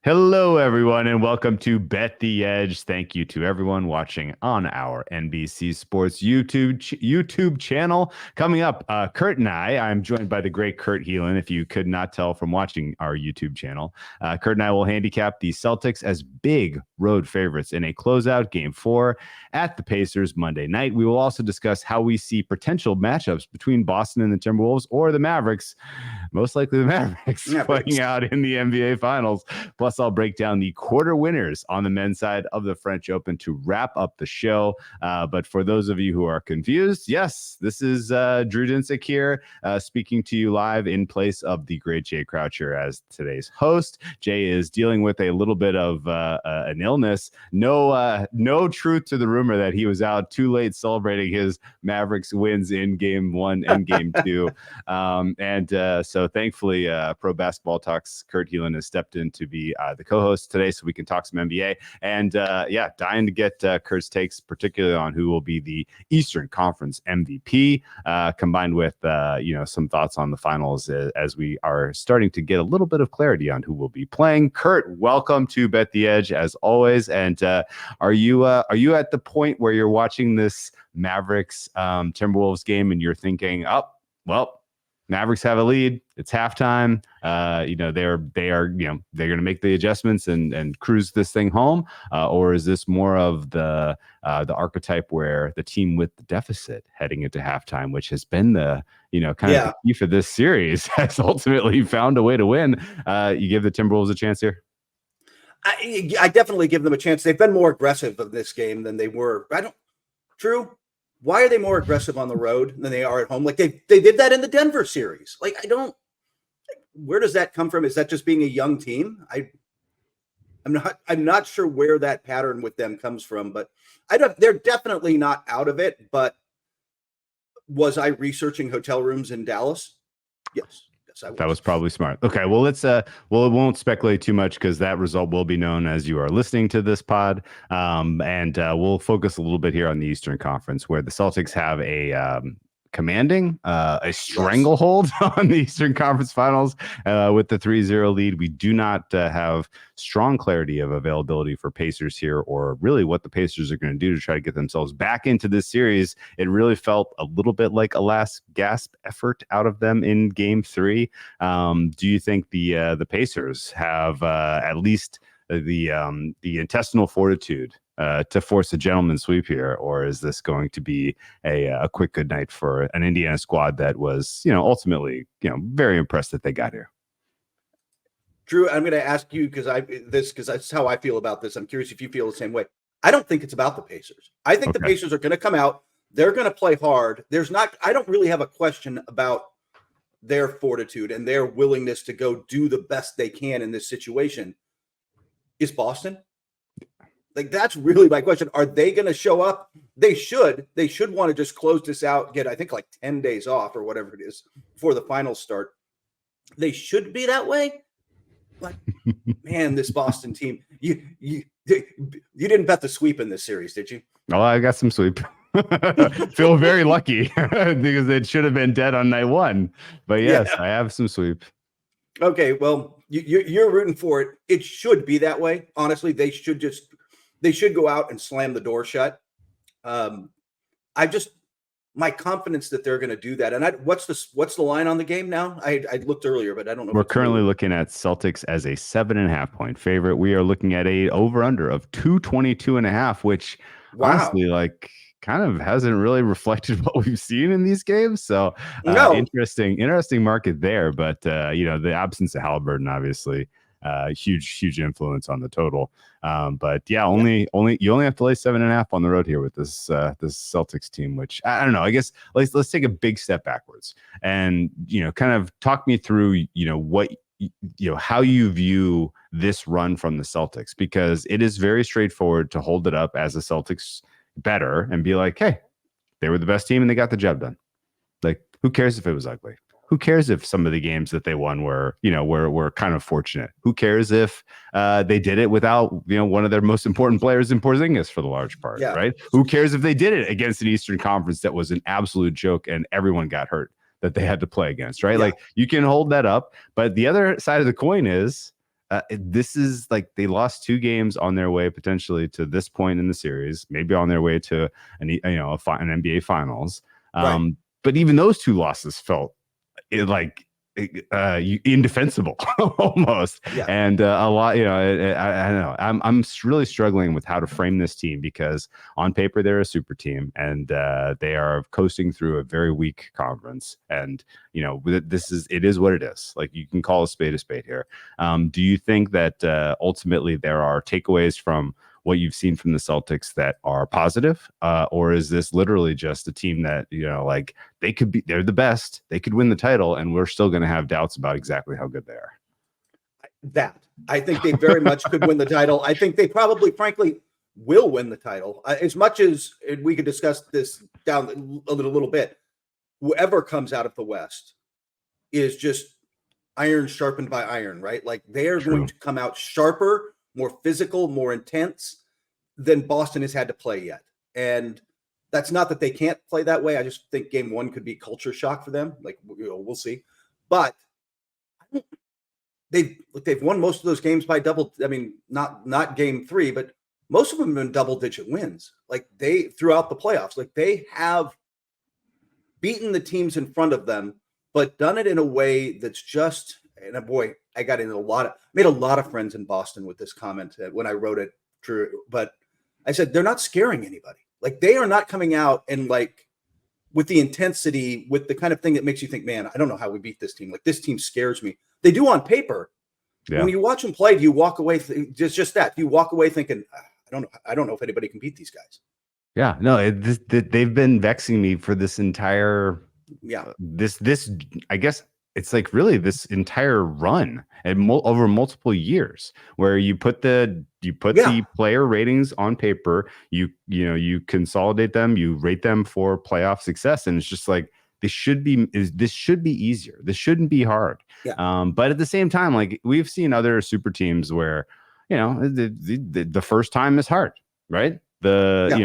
Hello, everyone, and welcome to Bet the Edge. Thank you to everyone watching on our NBC Sports YouTube channel. Coming up, Kurt and I'm joined by the great Kurt Helin. If you could not tell from watching our YouTube channel, Kurt and I will handicap the Celtics as big road favorites in a closeout Game 4 at the Pacers Monday night. We will also discuss how we see potential matchups between Boston and the Timberwolves or the Mavericks, most likely the Mavericks, playing out in the NBA Finals. Plus, I'll break down the quarter winners on the men's side of the French Open to wrap up the show. But for those of you who are confused, yes, this is Drew Dinsick here, speaking to you live in place of the great Jay Croucher as today's host. Jay is dealing with a little bit of an illness. No truth to the rumor that he was out too late celebrating his Mavericks wins in Game 1 and Game 2. So thankfully, Pro Basketball Talks Kurt Helin has stepped in to be the co-host today, so we can talk some NBA. And dying to get Kurt's takes, particularly on who will be the Eastern Conference MVP, combined with some thoughts on the finals as we are starting to get a little bit of clarity on who will be playing. Kurt, welcome to Bet the Edge as always. And are you at the point where you're watching this Mavericks Timberwolves game and you're thinking, oh, well, Mavericks have a lead. It's halftime. They're going to make the adjustments and cruise this thing home, or is this more of the archetype where the team with the deficit heading into halftime, which has been the of the key for this series, has ultimately found a way to win? You give the Timberwolves a chance here. I definitely give them a chance. They've been more aggressive of this game than they were. True. Why are they more aggressive on the road than they are at home? Like they did that in the Denver series. Like where does that come from? Is that just being a young team? I'm not sure where that pattern with them comes from, but they're definitely not out of it. But was I researching hotel rooms in Dallas? Yes. That was probably smart. Okay, well, let's it won't speculate too much because that result will be known as you are listening to this pod. And we'll focus a little bit here on the Eastern Conference, where the Celtics have a commanding a stranglehold on the Eastern Conference Finals with the 3-0 lead. We do not have strong clarity of availability for Pacers here, or really what the Pacers are going to do to try to get themselves back into this series. It really felt a little bit like a last gasp effort out of them in Game 3. Do you think the Pacers have at least the intestinal fortitude to force a gentleman's sweep here, or is this going to be a quick good night for an Indiana squad that was, ultimately, very impressed that they got here? Drew, I'm going to ask you because that's how I feel about this. I'm curious if you feel the same way. I don't think it's about the Pacers. I think the Pacers are going to come out. They're going to play hard. I don't really have a question about their fortitude and their willingness to go do the best they can in this situation. Is Boston? Like, that's really my question. Are they going to show up? They should want to just close this out, get, I think, like 10 days off or whatever it is before the finals start. They should be that way. But man, this Boston team, you didn't bet the sweep in this series, did you? Oh, I got some sweep. Feel very lucky because it should have been dead on night one. But yes, I have some sweep. Okay, well, you're rooting for it. It should be that way. Honestly, they should go out and slam the door shut. My confidence that they're going to do that. And what's the line on the game now? I looked earlier, but I don't know. We're currently looking at Celtics as a 7.5 point favorite. We are looking at a over under of 222.5, which honestly, kind of hasn't really reflected what we've seen in these games. So interesting market there. But the absence of Halliburton, obviously, huge influence on the total. But yeah, you only have to lay 7.5 on the road here with this Celtics team, which I don't know. I guess let's take a big step backwards and kind of talk me through what how you view this run from the Celtics, because it is very straightforward to hold it up as the Celtics better and be like, hey, they were the best team and they got the job done. Like, who cares if it was ugly? Who cares if some of the games that they won were kind of fortunate? Who cares if they did it without, one of their most important players in Porzingis for the large part, right? Who cares if they did it against an Eastern Conference that was an absolute joke and everyone got hurt that they had to play against, right? Yeah. Like, you can hold that up, but the other side of the coin is this is like they lost 2 games on their way potentially to this point in the series, maybe on their way to an NBA Finals. Right. But even those 2 losses felt indefensible almost. Yeah. And a lot, I don't know. I'm really struggling with how to frame this team, because on paper they're a super team, and they are coasting through a very weak conference. And it is what it is. Like, you can call a spade here. Do you think that ultimately there are takeaways from what you've seen from the Celtics that are positive, or is this literally just a team that they're the best, they could win the title, and we're still going to have doubts about exactly how good they are? That I think they very much could win the title. I think they probably, frankly, will win the title. As much as we could discuss this down a little bit, whoever comes out of the West is just iron sharpened by iron, right? Like, they are going to come out sharper, more physical, more intense than Boston has had to play yet. And that's not that they can't play that way. I just think game 1 could be culture shock for them. Like, we'll see. But they've won most of those games by double. I mean, not game 3, but most of them have been double-digit wins. Like, throughout the playoffs, like, they have beaten the teams in front of them, but done it in a way that's just, and boy, I got into made a lot of friends in Boston with this comment when I wrote it, Drew. But I said, they're not scaring anybody. Like, they are not coming out and with the intensity, with the kind of thing that makes you think, man, I don't know how we beat this team. Like, this team scares me. They do on paper. Yeah. When you watch them play, do you walk away just that? Do you walk away thinking, I don't know if anybody can beat these guys? Yeah, no, they've been vexing me for this entire this I guess it's like really this entire run and over multiple years, where you put the player ratings on paper, you consolidate them, you rate them for playoff success, and it's just like, this should be easier. This shouldn't be hard. Yeah. But at the same time, like, we've seen other super teams where the first time is hard, right? The not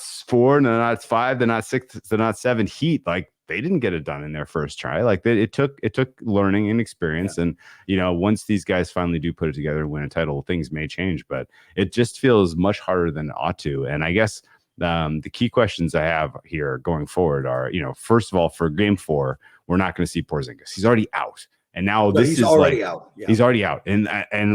4, the not 5, the not 6, the not 7 Heat, like, they didn't get it done in their first try. Like, it took learning and experience. Yeah. And once these guys finally do put it together and win a title, things may change, but it just feels much harder than it ought to. And I guess the key questions I have here going forward are, first of all, for game 4, we're not going to see Porzingis. He's already out. And now he's already out. Yeah. He's already out. And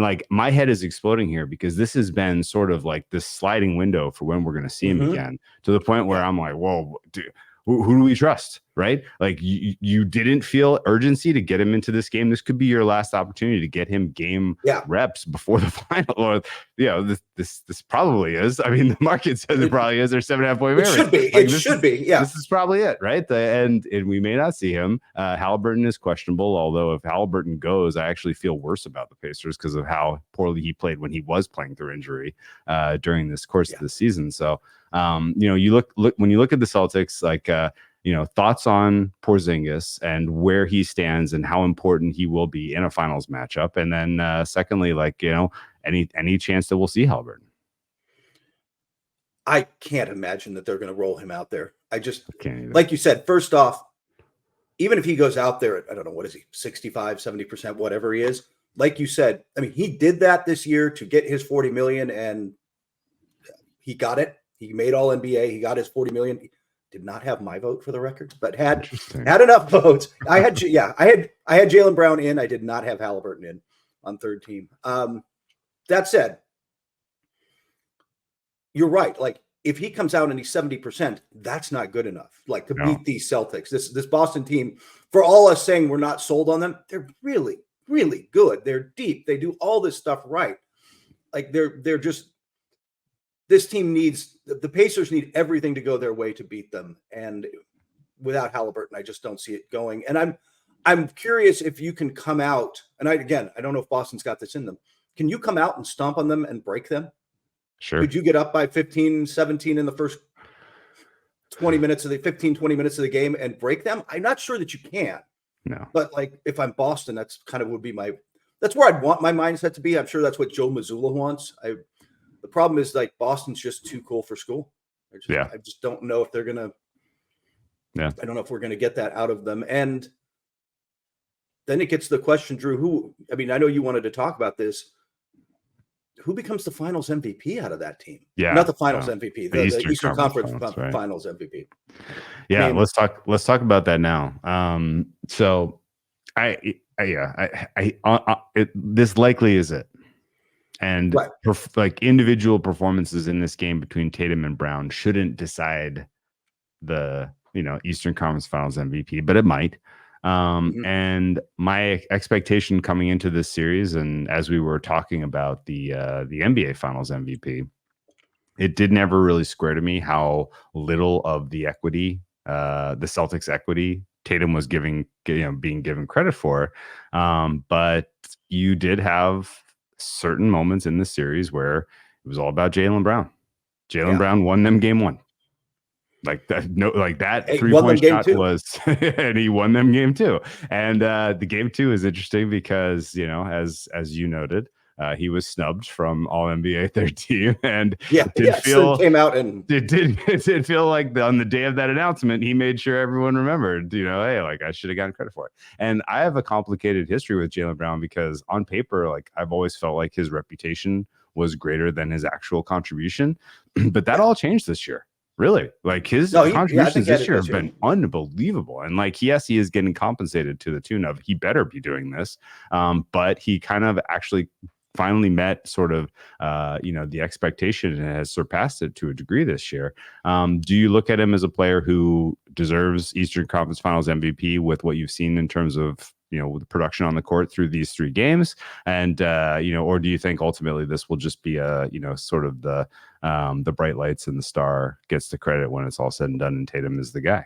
like, my head is exploding here, because this has been sort of like this sliding window for when we're going to see him again, to the point where I'm like, whoa, dude, who do we trust? Right? Like, you didn't feel urgency to get him into this game. This could be your last opportunity to get him game reps before the final. Or, this probably is. I mean, the market says it probably is. They're 7.5 point favorites. It should be. It should be. Yeah. This is probably it, right? And we may not see him. Halliburton is questionable. Although if Halliburton goes, I actually feel worse about the Pacers because of how poorly he played when he was playing through injury during this course of the season. So, you look when you look at the Celtics, like, thoughts on Porzingis and where he stands and how important he will be in a finals matchup. And then secondly, like, any chance that we'll see Halliburton? I can't imagine that they're going to roll him out there. I just can't. Like you said, first off, even if he goes out there at, I don't know, what is he, 65, 70%, whatever he is, like you said, I mean, he did that this year to get his 40 million, and he got it. He made all NBA. He got his 40 million. He did not have my vote, for the record, but had enough votes. I had Jaylen Brown in. I did not have Halliburton in on third team. That said, you're right. Like, if he comes out and he's 70%, that's not good enough. Like, to beat these Celtics, this Boston team, for all us saying we're not sold on them, they're really, really good. They're deep. They do all this stuff right. Like, they're just, this team needs, the Pacers need everything to go their way to beat them. And without Halliburton, I just don't see it going. And I'm curious if you can come out, and I don't know if Boston's got this in them. Can you come out and stomp on them and break them? Sure. Could you get up by 15, 17 in the first 20 minutes of the game and break them? I'm not sure that you can. No. But, like, if I'm Boston, that's kind of would be that's where I'd want my mindset to be. I'm sure that's what Joe Mazzulla wants. The problem is, like, Boston's just too cool for school. I just don't know if they're going to, I don't know if we're going to get that out of them. And then it gets to the question, Drew, I know you wanted to talk about this. Who becomes the finals MVP out of that team? Yeah. Not the finals MVP, the Eastern Conference finals MVP. Yeah. Let's talk about that now. So this likely is it. And like individual performances in this game between Tatum and Brown shouldn't decide the Eastern Conference Finals MVP, but it might. And my expectation coming into this series, and as we were talking about the NBA Finals MVP, it did never really square to me how little of the equity, the Celtics equity, Tatum was being given credit for. But you did have certain moments in the series where it was all about Jaylen Brown. Brown won them game one. Like that, that 3-point shot was, and he won them game two. And the game two is interesting because as you noted, he was snubbed from All NBA third team, and it did feel like on the day of that announcement, he made sure everyone remembered. Hey, like I should have gotten credit for it. And I have a complicated history with Jaylen Brown because on paper, like I've always felt like his reputation was greater than his actual contribution, but that all changed this year. Really, like his contributions this year have been unbelievable. And like, yes, he is getting compensated to the tune of he better be doing this. But he kind of actually finally met sort of, the expectation and has surpassed it to a degree this year. Do you look at him as a player who deserves Eastern Conference Finals MVP with what you've seen in terms of, the production on the court through these 3 games? And, or do you think ultimately this will just be sort of the bright lights and the star gets the credit when it's all said and done and Tatum is the guy?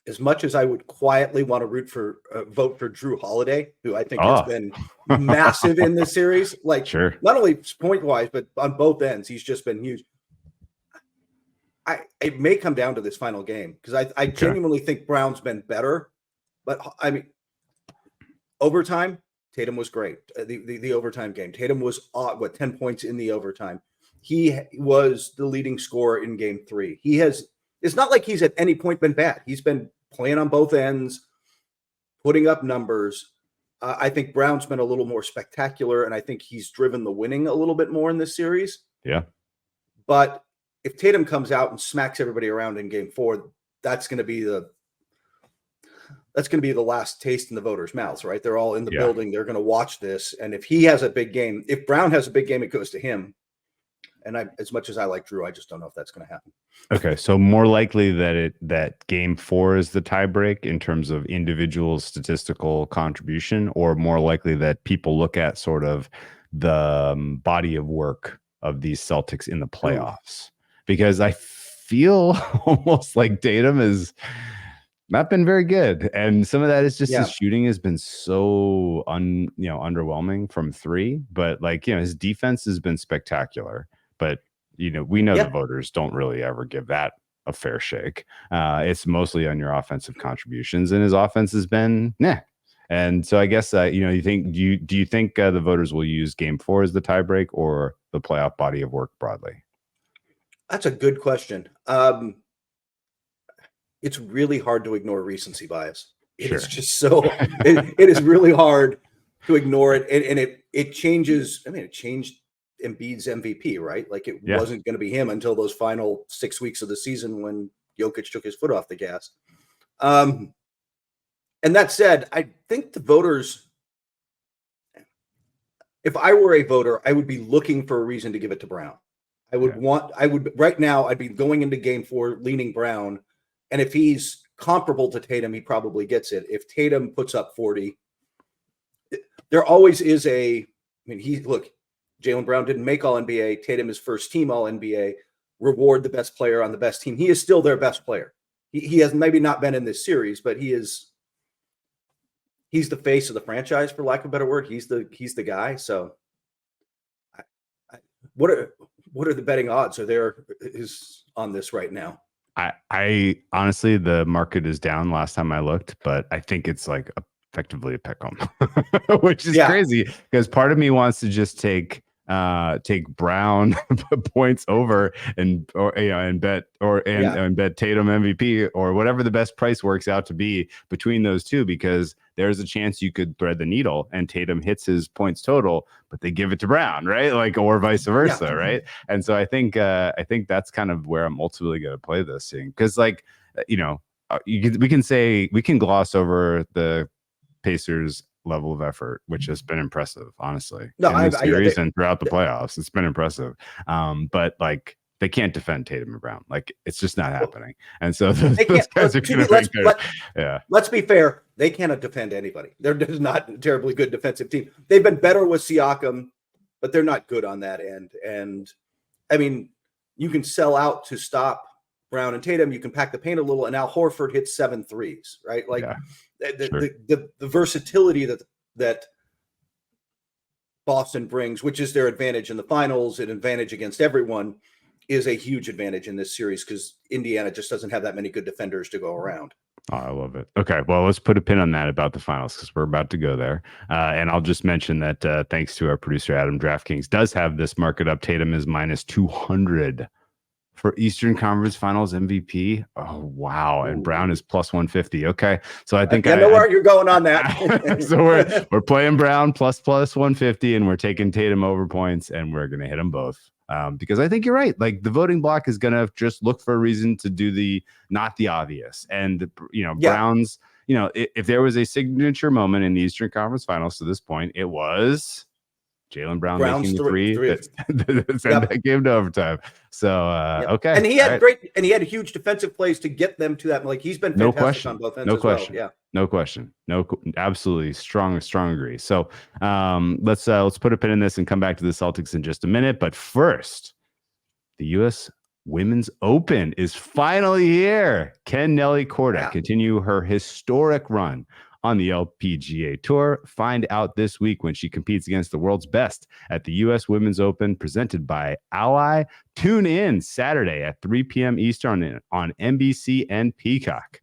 As much as I would quietly want to vote for Drew Holiday, who I think has been massive in this series, like not only point wise, but on both ends, he's just been huge. It may come down to this final game because I genuinely think Brown's been better, but overtime, Tatum was great. The overtime game, Tatum was 10 points in the overtime. He was the leading scorer in game 3. It's not like he's at any point been bad. He's been playing on both ends, putting up numbers. I think Brown's been a little more spectacular, and I think he's driven the winning a little bit more in this series. Yeah. But if Tatum comes out and smacks everybody around in game 4, that's going to be the last taste in the voters' mouths, right? They're all in the building. They're going to watch this. And if he has a big game, if Brown has a big game, it goes to him. And as much as I like Drew, I just don't know if that's going to happen. Okay. So more likely that game 4 is the tiebreak in terms of individual statistical contribution, or more likely that people look at sort of the body of work of these Celtics in the playoffs. Because I feel almost like Tatum has not been very good, and some of that is just his shooting has been so underwhelming from 3. But his defense has been spectacular. But we know the voters don't really ever give that a fair shake. It's mostly on your offensive contributions, and his offense has been And so I guess do you think the voters will use game 4 as the tiebreak or the playoff body of work broadly? That's a good question. It's really hard to ignore recency bias. It's just so it is really hard to ignore it. And it changes. I mean, it changed Embiid's MVP, right? Like it wasn't going to be him until those final 6 weeks of the season when Jokic took his foot off the gas. And that said, I think the voters, if I were a voter, I would be looking for a reason to give it to Brown. Right now, I'd be going into game 4 leaning Brown. And if he's comparable to Tatum, he probably gets it. If Tatum puts up 40, there always is Jaylen Brown didn't make All NBA. Tatum is first team All NBA. Reward the best player on the best team. He is still their best player. He has maybe not been in this series, but he's the face of the franchise, for lack of a better word. He's the guy. So, what are the betting odds? Is on this right now? I honestly, the market is down last time I looked, but I think it's effectively a pick 'em, which is crazy because part of me wants to just take take Brown points over and bet Tatum MVP or whatever the best price works out to be between those two, because there's a chance you could thread the needle and Tatum hits his points total, but they give it to Brown, right? Like, or vice versa, right? And so I think that's kind of where I'm ultimately going to play this thing, because we can gloss over the Pacers level of effort, which has been impressive, honestly. In this series and throughout the playoffs, it's been impressive. But like, they can't defend Tatum and Brown. Like, it's just not happening. And so those guys are going to let's be fair. They cannot defend anybody. They're just not a terribly good defensive team. They've been better with Siakam, but they're not good on that end. And I mean, you can sell out to stop Brown and Tatum. You can pack the paint a little, and now Horford hits 7 threes, right? Like, the versatility that Boston brings, which is their advantage in the finals, an advantage against everyone, is a huge advantage in this series, because Indiana just doesn't have that many good defenders to go around. Oh, I love it. Okay, well, let's put a pin on that about the finals, because we're about to go there. And I'll just mention that thanks to our producer, Adam, DraftKings does have this market up. Tatum is minus 200 for Eastern Conference Finals MVP. Oh, wow. And Brown is plus 150. Okay. So I think I know where you're going on that. So we're playing Brown plus 150, and we're taking Tatum over points, and we're going to hit them both. Because I think you're right. Like, the voting block is going to just look for a reason to do not the obvious. And, Brown's, if there was a signature moment in the Eastern Conference Finals to this point, it was Jaylen Brown making the three that sent that game to overtime. So okay, and he had he had huge defensive plays to get them to that. Like, he's been fantastic on both ends. No question. Well. Yeah, no question. Absolutely strong agree. So let's put a pin in this and come back to the Celtics in just a minute. But first, the U.S. Women's Open is finally here. Can Nelly Korda continue her historic run on the LPGA Tour? Find out this week when she competes against the world's best at the U.S. Women's Open, presented by Ally. Tune in Saturday at 3 p.m. Eastern on NBC and Peacock.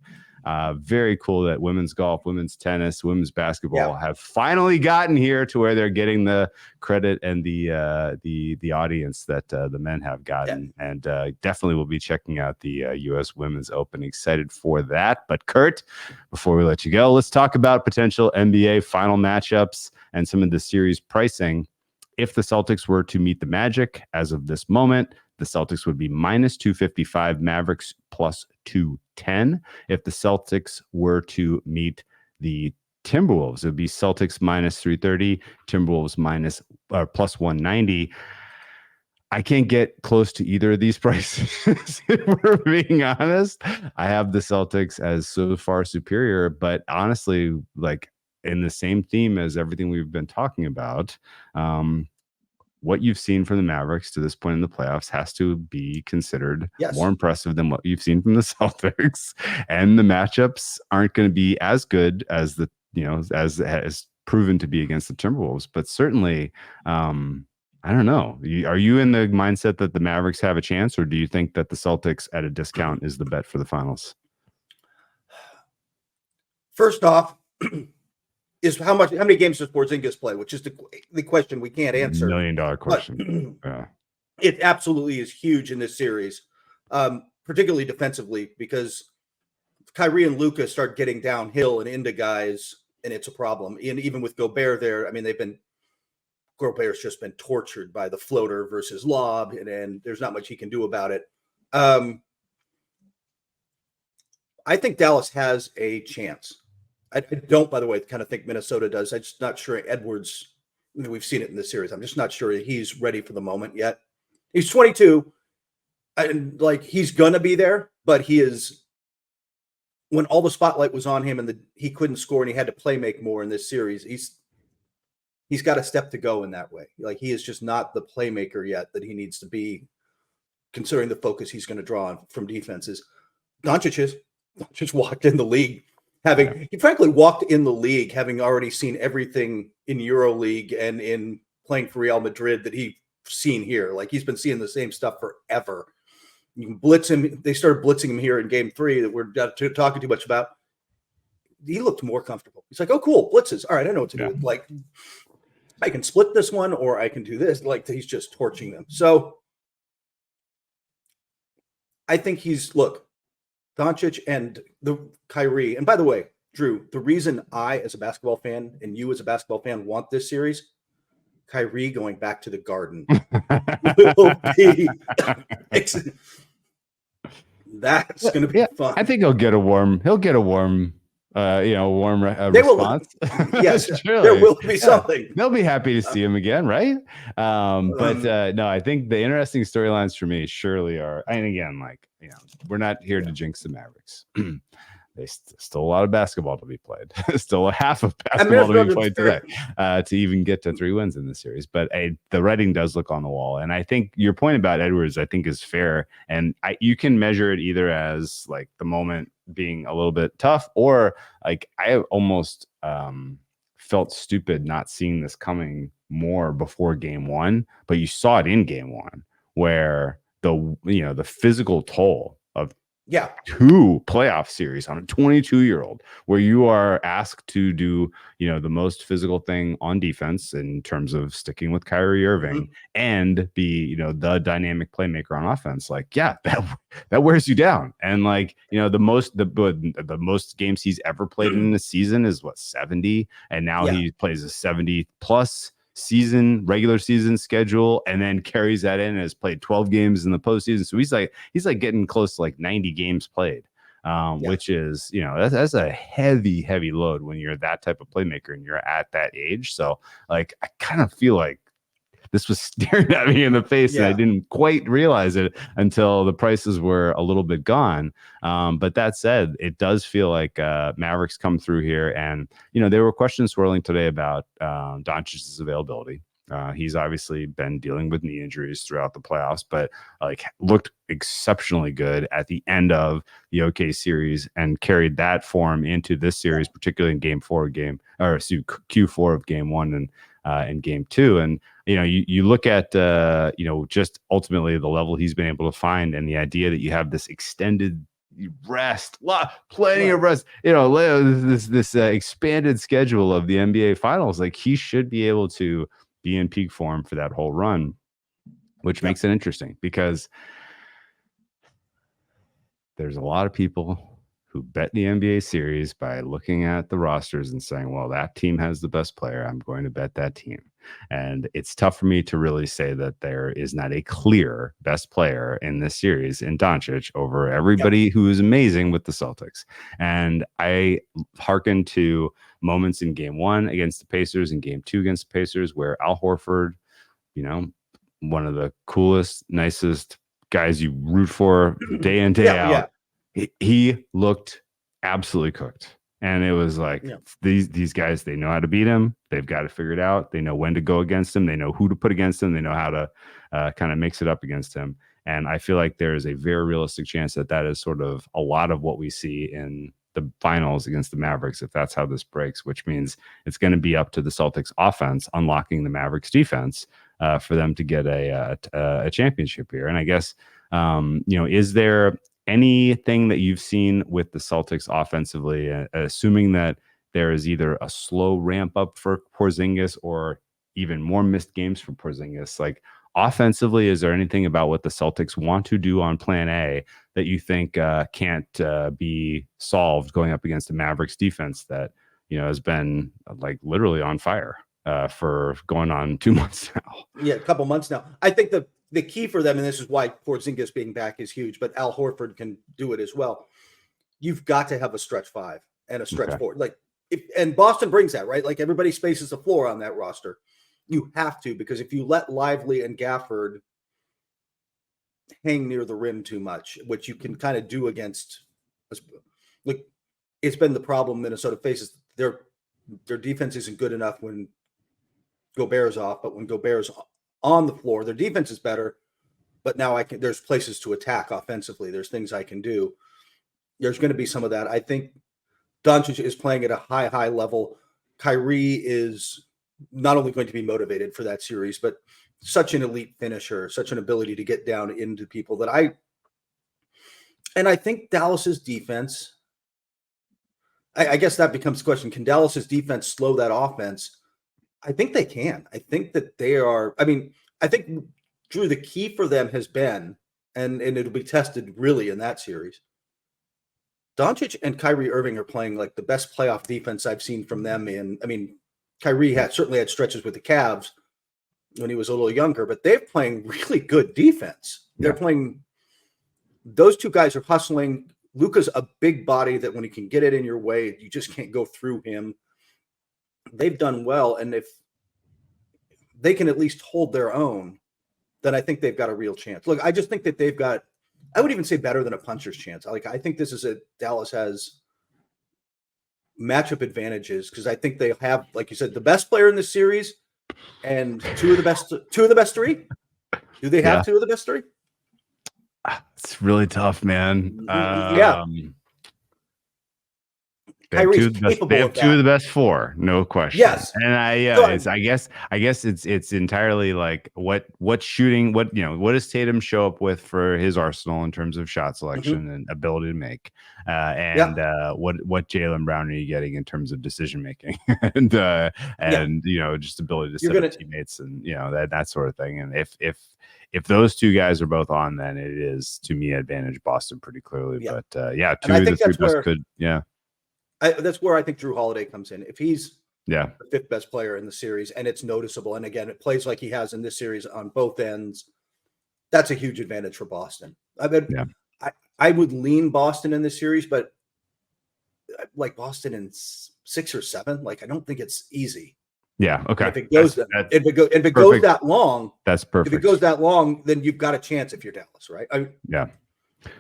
Very cool that women's golf, women's tennis, women's basketball have finally gotten here to where they're getting the credit and the audience that the men have gotten. And definitely will be checking out the U.S. Women's Open. Excited for that. But Kurt, before we let you go, let's talk about potential NBA final matchups and some of the series pricing. If the Celtics were to meet the Magic as of this moment, the Celtics would be minus 255, Mavericks plus 210. If the Celtics were to meet the Timberwolves, it would be Celtics minus 330, Timberwolves plus 190. I can't get close to either of these prices, if we're being honest. I have the Celtics as so far superior, but honestly, like, in the same theme as everything we've been talking about, what you've seen from the Mavericks to this point in the playoffs has to be considered more impressive than what you've seen from the Celtics. And the matchups aren't going to be as good as as has proven to be against the Timberwolves. But certainly, I don't know. Are you in the mindset that the Mavericks have a chance, or do you think that the Celtics at a discount is the bet for the finals? First off, is how many games does Porzingis play, which is the question we can't answer. $1 million question. It absolutely is huge in this series, particularly defensively, because Kyrie and Luka start getting downhill and into guys, and it's a problem. And even with Gobert there, I mean, Gobert's just been tortured by the floater versus lob, and there's not much he can do about it. I think Dallas has a chance. I don't, by the way, kind of think Minnesota does. I'm just not sure Edwards, we've seen it in this series. I'm just not sure he's ready for the moment yet. He's 22, and he's going to be there, but he is, when all the spotlight was on him and he couldn't score and he had to play make more in this series, he's got a step to go in that way. Like, he is just not the playmaker yet that he needs to be, considering the focus he's going to draw on from defenses. Doncic walked in the league he frankly walked in the league having already seen everything in EuroLeague and in playing for Real Madrid that he's seen here. Like, he's been seeing the same stuff forever. You can blitz him. They started blitzing him here in game 3 that we're not talking too much about. He looked more comfortable. He's like, oh, cool, blitzes. All right, I know what to do. Like, I can split this one or I can do this. Like he's just torching them. So I think Doncic and the Kyrie. And by the way, Drew, the reason I, as a basketball fan, and you as a basketball fan want this series, Kyrie going back to the Garden will be that's going to be fun. I think he'll get a warm response. Yes, there will be something. They'll be happy to see him again, right? No, I think the interesting storylines for me surely are, and again, we're not here to jinx the Mavericks. There's still a lot of basketball to be played. Still a half of basketball to be played today to even get to 3 wins in the series. But the writing does look on the wall. And I think your point about Edwards, I think, is fair. And you can measure it either as like the moment being a little bit tough, or like I almost felt stupid not seeing this coming more before game 1. But you saw it in game 1 where the physical toll of 2 playoff series on a 22-year-old, where you are asked to do, the most physical thing on defense in terms of sticking with Kyrie Irving and be, the dynamic playmaker on offense. That wears you down. And the most games he's ever played in a season is 70. And now he plays a 70 plus regular season schedule, and then carries that in and has played 12 games in the postseason. So he's getting close to 90 games played, which is, that's a heavy load when you're that type of playmaker and you're at that age. So I kind of feel like this was staring at me in the face, and I didn't quite realize it until the prices were a little bit gone. But that said, it does feel like Mavericks come through here, and there were questions swirling today about Doncic's availability. He's obviously been dealing with knee injuries throughout the playoffs, but looked exceptionally good at the end of the OK series and carried that form into this series, particularly in Q4 of game 1 and in game 2. And you look at just ultimately the level he's been able to find, and the idea that you have this extended rest, plenty of rest, this expanded schedule of the NBA Finals. He should be able to be in peak form for that whole run, which makes it interesting because there's a lot of people who bet the NBA series by looking at the rosters and saying, well, that team has the best player, I'm going to bet that team. And it's tough for me to really say that there is not a clear best player in this series in Doncic over everybody who is amazing with the Celtics. And I hearken to moments in game 1 against the Pacers and game 2 against the Pacers where Al Horford, one of the coolest, nicest guys you root for day in, day out, he looked absolutely cooked. And it was these guys, they know how to beat him. They've got it figured out. They know when to go against him. They know who to put against him. They know how to kind of mix it up against him. And I feel like there is a very realistic chance that is sort of a lot of what we see in the finals against the Mavericks, if that's how this breaks, which means it's going to be up to the Celtics offense unlocking the Mavericks defense for them to get a championship here. And I guess, is there anything that you've seen with the Celtics offensively, assuming that there is either a slow ramp up for Porzingis or even more missed games for Porzingis? Offensively, is there anything about what the Celtics want to do on plan A that you think can't be solved going up against the Mavericks defense that, has been literally on fire for going on 2 months now? Yeah, a couple months now. I think the key for them, and this is why Porzingis being back is huge, but Al Horford can do it as well. You've got to have a stretch 5 and a stretch 4. And Boston brings that, right? Everybody spaces the floor on that roster. You have to, because if you let Lively and Gafford hang near the rim too much, which you can kind of do against, it's been the problem Minnesota faces. Their defense isn't good enough when Gobert's off, but when Gobert's on the floor, their defense is better. But now there's places to attack offensively. There's things I can do. There's going to be some of that. I think Doncic is playing at a high level. Kyrie is not only going to be motivated for that series, but such an elite finisher, such an ability to get down into people that I think Dallas's defense, I guess that becomes the question. Can Dallas's defense slow that offense I think they can. I think that they are. I mean, I think, Drew, the key for them has been, and it'll be tested really in that series. Doncic and Kyrie Irving are playing like the best playoff defense I've seen from them. I mean, Kyrie certainly had stretches with the Cavs when he was a little younger, but they're playing really good defense. They're playing. Those two guys are hustling. Luka's a big body that when he can get it in your way, you just can't go through him. They've done well, and if they can at least hold their own, then I think they've got a real chance. Look, I just think that they've got, I would even say better than a puncher's chance. I think this is Dallas has matchup advantages because I think they have, like you said, the best player in this series and two of the best three. Do they have two of the best three? It's really tough, man. They have two of the best four, no question. Yes, and I guess it's entirely like what shooting, what does Tatum show up with for his arsenal in terms of shot selection and ability to make, what Jaylen Brown are you getting in terms of decision making and just ability to set up teammates and that sort of thing. And if those two guys are both on, then it is to me advantage Boston pretty clearly. But two of the three best could that's where I think Drew Holiday comes in. If he's the fifth best player in the series and it's noticeable, and again, it plays like he has in this series on both ends, that's a huge advantage for Boston. I would lean Boston in this series, but like Boston in 6 or 7, like I don't think it's easy. Yeah. Okay. And if it goes that long, that's perfect. If it goes that long, then you've got a chance if you're Dallas, right?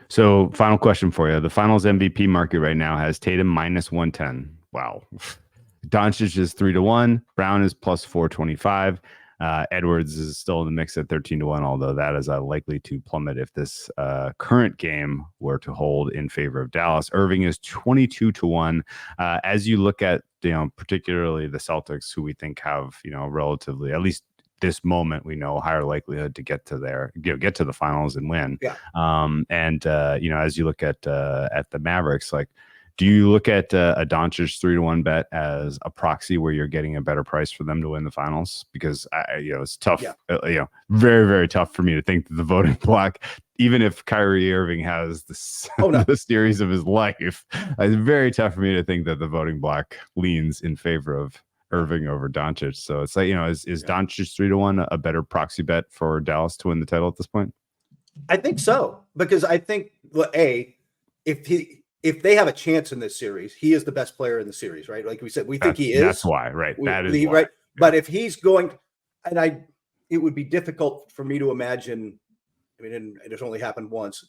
So final question for you. The finals MVP market right now has Tatum minus 110. Wow. Doncic is 3-1. Brown is plus 425. Edwards is still in the mix at 13-1, although that is likely to plummet if this current game were to hold in favor of Dallas. Irving is 22-1. As you look at, particularly the Celtics, who we think have, relatively, at least this moment, we know higher likelihood to get to the finals and win. As you look at the Mavericks, like, do you look at a Doncic 3-1 bet as a proxy where you're getting a better price for them to win the finals? Because it's tough, very, very tough for me to think that the voting block, even if Kyrie Irving has the series of his life, it's very tough for me to think that the voting block leans in favor of Irving over Doncic. So it's like, is Doncic 3-1 a better proxy bet for Dallas to win the title at this point? I think so, because I think if they have a chance in this series, he is the best player in the series, right? Like we said, we think he is. That's why, right? That is why. Right. But if he's going, it would be difficult for me to imagine. I mean, it has only happened once.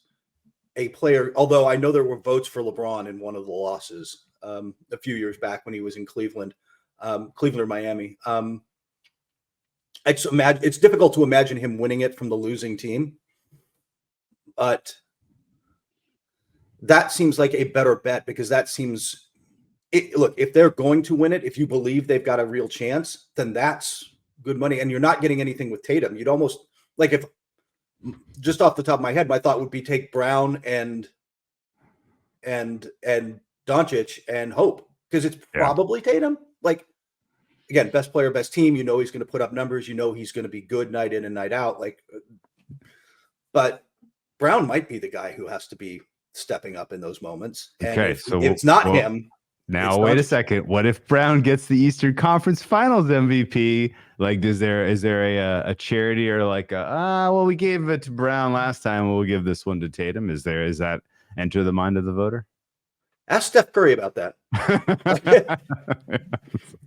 A player, although I know there were votes for LeBron in one of the losses a few years back when he was in Cleveland or Miami. It's difficult to imagine him winning it from the losing team, but that seems like a better bet because look, if they're going to win it, if you believe they've got a real chance, then that's good money. And you're not getting anything with Tatum. You'd almost like, if just off the top of my head, my thought would be take Brown and Doncic and hope, because it's probably Tatum. Like, again, best player, best team, he's going to put up numbers, he's going to be good night in and night out. But Brown might be the guy who has to be stepping up in those moments. And if it's not him. Now, wait a second. What if Brown gets the Eastern Conference Finals MVP? Like, is there a charity or like we gave it to Brown last time, we'll give this one to Tatum? Is that enter the mind of the voter? Ask Steph Curry about that.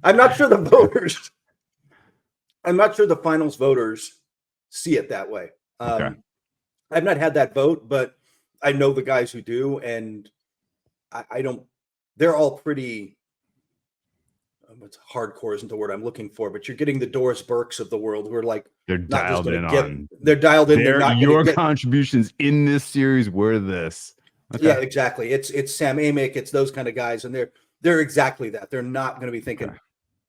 I'm not sure the finals voters see it that way. I've not had that vote, but I know the guys who do, and I don't. They're all pretty. Hardcore isn't the word I'm looking for, but you're getting the Doris Burks of the world who are like they're dialed in. They're dialed in. They're not your contributions in this series were this. Okay. Yeah, exactly. It's Sam Amick. It's those kind of guys, and they're exactly that. They're not going to be thinking. Okay.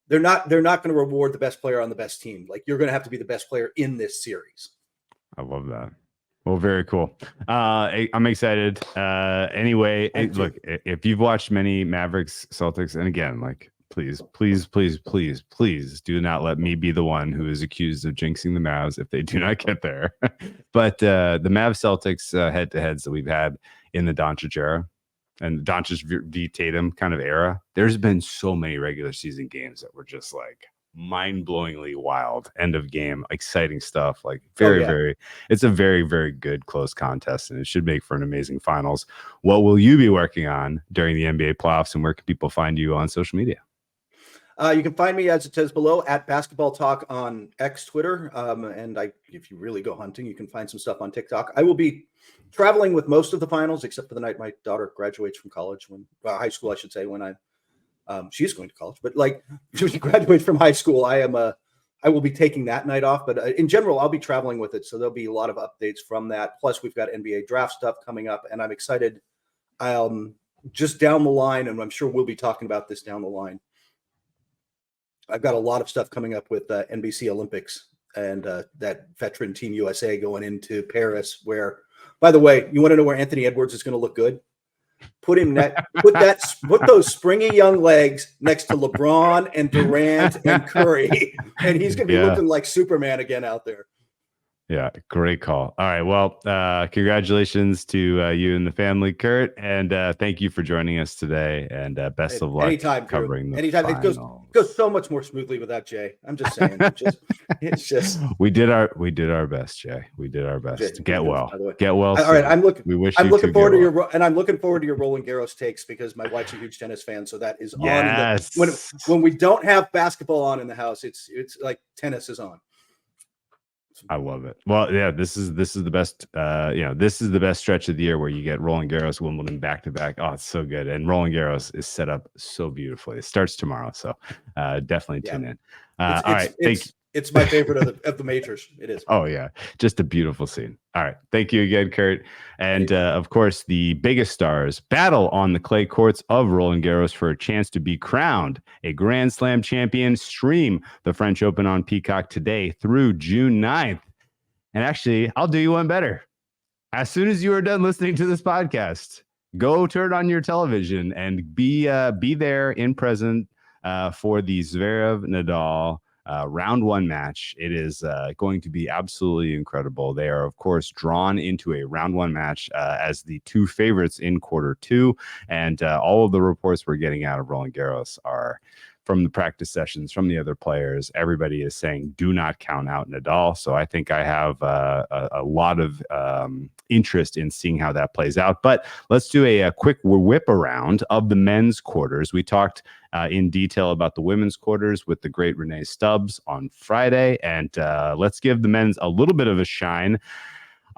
They're not going to reward the best player on the best team. Like, you're going to have to be the best player in this series. I love that. Well, very cool. I'm excited. Anyway, look, if you've watched many Mavericks, Celtics, and again, like, Please, please, please, please, please do not let me be the one who is accused of jinxing the Mavs if they do not get there. But the Mavs Celtics head-to-heads that we've had in the Doncic era and Doncic v. Tatum kind of era, there's been so many regular season games that were just like mind-blowingly wild, end of game, exciting stuff. Like it's a very, very good close contest, and it should make for an amazing finals. What will you be working on during the NBA playoffs, and where can people find you on social media? You can find me, as it says below, at Basketball Talk on X, Twitter. And if you really go hunting, you can find some stuff on TikTok. I will be traveling with most of the finals, except for the night my daughter graduates from college, high school, I should say, when she's going to college. But like, when she graduates from high school, I will be taking that night off. But in general, I'll be traveling with it. So there'll be a lot of updates from that. Plus, we've got NBA draft stuff coming up, and I'm excited. Just down the line, and I'm sure we'll be talking about this down the line. I've got a lot of stuff coming up with NBC Olympics and that veteran Team USA going into Paris, where, by the way, you want to know where Anthony Edwards is going to look good? Put those springy young legs next to LeBron and Durant and Curry, and he's going to be looking like Superman again out there. Yeah, great call. All right, well, congratulations to you and the family, Kurt, and thank you for joining us today. And best of luck anytime, covering the anytime. finals. It goes so much more smoothly without Jay. I'm just saying. It's just we did our best, Jay. We did our best. Jay, Get well. All right, I'm looking forward to your I'm looking forward to your Roland Garros takes, because my wife's a huge tennis fan, so that is yes. on. When we don't have basketball on in the house, it's like tennis is on. I love it. Well, yeah, this is the best. This is the best stretch of the year where you get Roland Garros, Wimbledon back to back. Oh, it's so good, and Roland Garros is set up so beautifully. It starts tomorrow, so definitely tune in. All right, it's my favorite of the majors. It is. Oh yeah, just a beautiful scene. All right, thank you again, Kurt, and of course the biggest stars battle on the clay courts of Roland Garros for a chance to be crowned a Grand Slam champion. Stream the French Open on Peacock today through June 9th. And actually, I'll do you one better. As soon as you are done listening to this podcast, go turn on your television and be there in present for the Zverev Nadal round one match. It is going to be absolutely incredible. They are, of course, drawn into a round one match as the two favorites in quarter two. And all of the reports we're getting out of Roland Garros are from the practice sessions, from the other players. Everybody is saying, do not count out Nadal. So I think I have a lot of interest in seeing how that plays out. But let's do a quick whip around of the men's quarters. We talked in detail about the women's quarters with the great Renee Stubbs on Friday. And let's give the men's a little bit of a shine.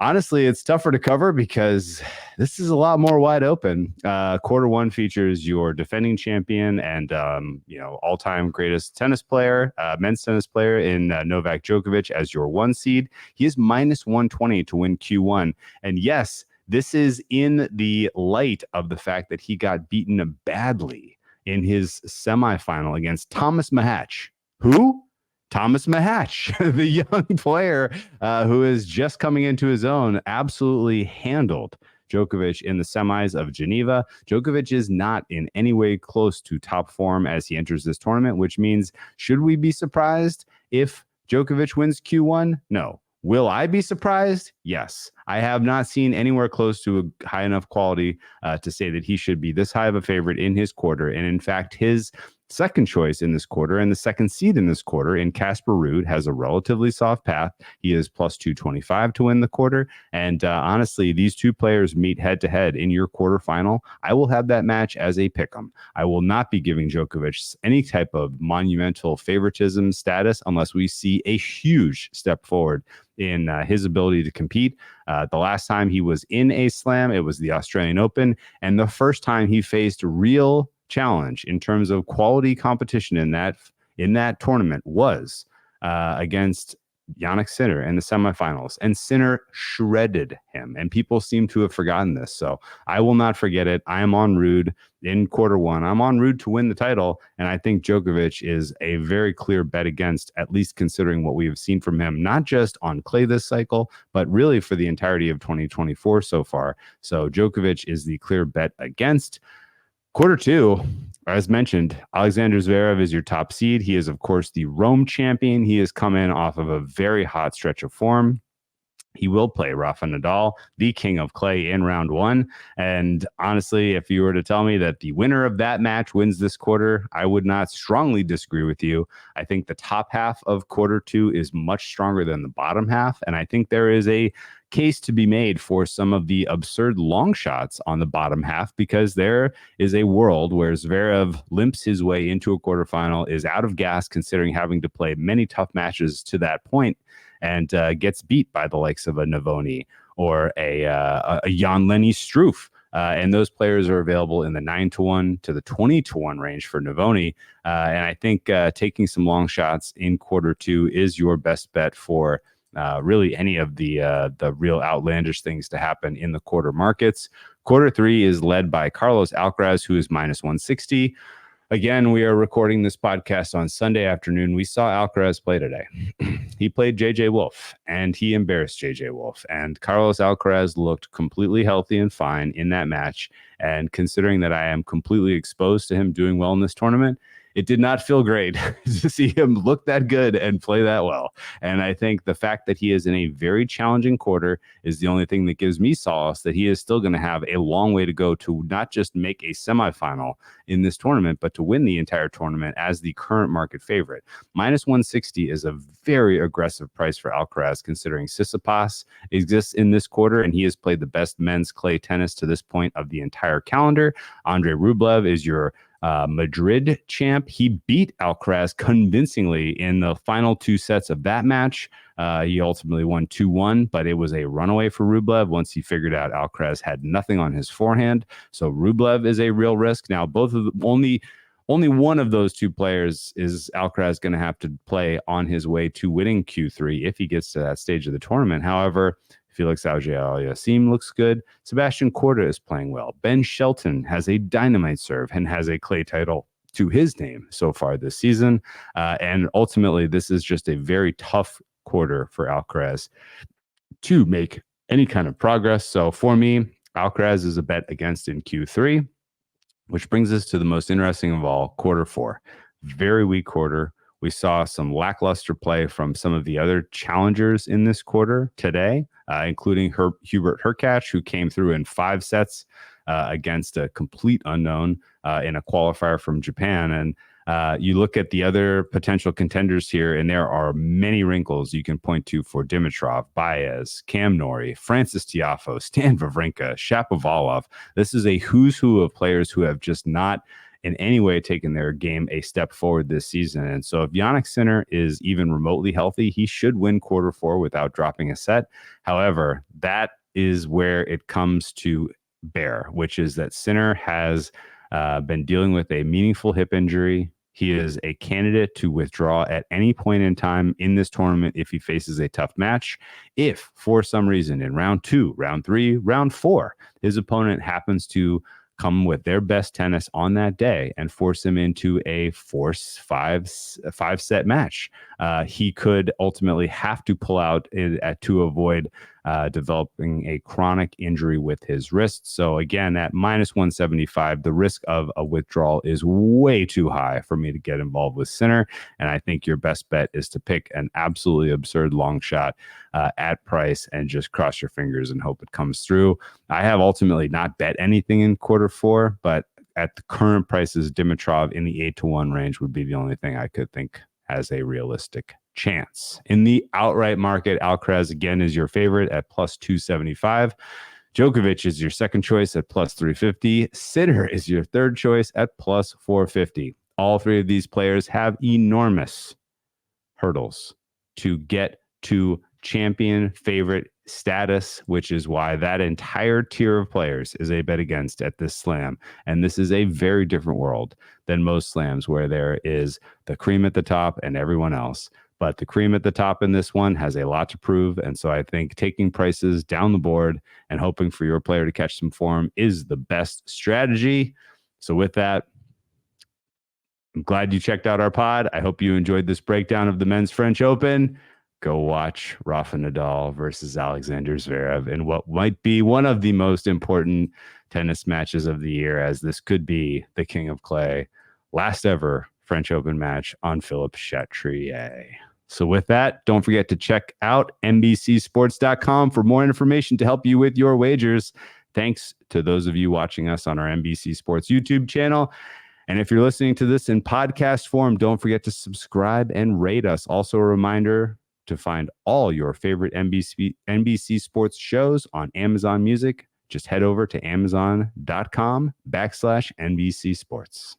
Honestly, it's tougher to cover because this is a lot more wide open. Quarter one features your defending champion and all-time greatest tennis player, men's tennis player in Novak Djokovic as your one seed. He is minus 120 to win Q1. And yes, this is in the light of the fact that he got beaten badly in his semifinal against Thomas Mahatch. Who? Thomas Mahatch, the young player who is just coming into his own, absolutely handled Djokovic in the semis of Geneva. Djokovic is not in any way close to top form as he enters this tournament, which means, should we be surprised if Djokovic wins Q1? No. Will I be surprised? Yes. I have not seen anywhere close to a high enough quality to say that he should be this high of a favorite in his quarter. And in fact, his second choice in this quarter and the second seed in this quarter in Casper Ruud has a relatively soft path. He is plus 225 to win the quarter. And honestly, these two players meet head to head in your quarterfinal. I will have that match as a pick'em. I will not be giving Djokovic any type of monumental favoritism status unless we see a huge step forward in his ability to compete. The last time he was in a slam, it was the Australian Open. And the first time he faced real challenge in terms of quality competition in that tournament was against Jannik Sinner in the semifinals, and Sinner shredded him, and people seem to have forgotten this. So I will not forget it. I am on Ruud in quarter one. I'm on Ruud to win the title, and I think Djokovic is a very clear bet against, at least considering what we have seen from him, not just on clay this cycle, but really for the entirety of 2024 so far. So Djokovic is the clear bet against. Quarter two, as mentioned, Alexander Zverev is your top seed. He is, of course, the Rome champion. He has come in off of a very hot stretch of form. He will play Rafa Nadal, the king of clay, in round one. And honestly, if you were to tell me that the winner of that match wins this quarter, I would not strongly disagree with you. I think the top half of quarter two is much stronger than the bottom half. And I think there is a case to be made for some of the absurd long shots on the bottom half, because there is a world where Zverev limps his way into a quarterfinal, is out of gas considering having to play many tough matches to that point, and gets beat by the likes of a Navoni or a Jan-Lenny Struff. And those players are available in the 9-1 to the 20-1 range for Navoni. And I think taking some long shots in quarter two is your best bet for really any of the real outlandish things to happen in the quarter markets. Quarter three is led by Carlos Alcaraz, who is minus 160. Again, we are recording this podcast on Sunday afternoon. We saw Alcaraz play today. He played JJ Wolf, and he embarrassed JJ Wolf. And Carlos Alcaraz looked completely healthy and fine in that match. And considering that I am completely exposed to him doing well in this tournament, it did not feel great to see him look that good and play that well. And I think the fact that he is in a very challenging quarter is the only thing that gives me solace that he is still going to have a long way to go to not just make a semifinal in this tournament, but to win the entire tournament as the current market favorite. Minus 160 is a very aggressive price for Alcaraz, considering Tsitsipas exists in this quarter, and he has played the best men's clay tennis to this point of the entire calendar. Andrei Rublev is your Madrid champ. He beat Alcaraz convincingly in the final two sets of that match. He ultimately won 2-1, but it was a runaway for Rublev once he figured out Alcaraz had nothing on his forehand. So Rublev is a real risk. Now, both of the only one of those two players is Alcaraz going to have to play on his way to winning Q3 if he gets to that stage of the tournament. However, Felix Auger-Aliassime looks good. Sebastian Korda is playing well. Ben Shelton has a dynamite serve and has a clay title to his name so far this season. And ultimately, this is just a very tough quarter for Alcaraz to make any kind of progress. So for me, Alcaraz is a bet against in Q3, which brings us to the most interesting of all, quarter four. Very weak quarter. We saw some lackluster play from some of the other challengers in this quarter today, including Hubert Hurkacz, who came through in 5 sets against a complete unknown in a qualifier from Japan. And you look at the other potential contenders here, and there are many wrinkles you can point to for Dimitrov, Baez, Cam Norrie, Francis Tiafoe, Stan Wawrinka, Shapovalov. This is a who's who of players who have just not in any way taken their game a step forward this season. And so if Jannik Sinner is even remotely healthy, he should win quarter four without dropping a set. However, that is where it comes to bear, which is that Sinner has been dealing with a meaningful hip injury. He is a candidate to withdraw at any point in time in this tournament if he faces a tough match. If for some reason in round 2, round 3, round 4, his opponent happens to come with their best tennis on that day and force him into a five-set match, he could ultimately have to pull out to avoid developing a chronic injury with his wrist. So again, at minus 175, the risk of a withdrawal is way too high for me to get involved with Sinner. And I think your best bet is to pick an absolutely absurd long shot at price and just cross your fingers and hope it comes through. I have ultimately not bet anything in quarter four, but at the current prices, Dimitrov in the 8-1 range would be the only thing I could think has a realistic chance. In the outright market, Alcaraz again is your favorite at plus 275. Djokovic is your second choice at plus 350. Sinner is your third choice at plus 450. All three of these players have enormous hurdles to get to champion favorite status, which is why that entire tier of players is a bet against at this slam. And this is a very different world than most slams where there is the cream at the top and everyone else. But the cream at the top in this one has a lot to prove. And so I think taking prices down the board and hoping for your player to catch some form is the best strategy. So with that, I'm glad you checked out our pod. I hope you enjoyed this breakdown of the Men's French Open. go watch Rafa Nadal versus Alexander Zverev in what might be one of the most important tennis matches of the year, as this could be the King of Clay last ever French Open match on Philippe Chatrier. So with that, don't forget to check out NBCsports.com for more information to help you with your wagers. Thanks to those of you watching us on our NBC Sports YouTube channel. And if you're listening to this in podcast form, don't forget to subscribe and rate us. Also a reminder to find all your favorite NBC Sports shows on Amazon Music. Just head over to amazon.com/NBC Sports.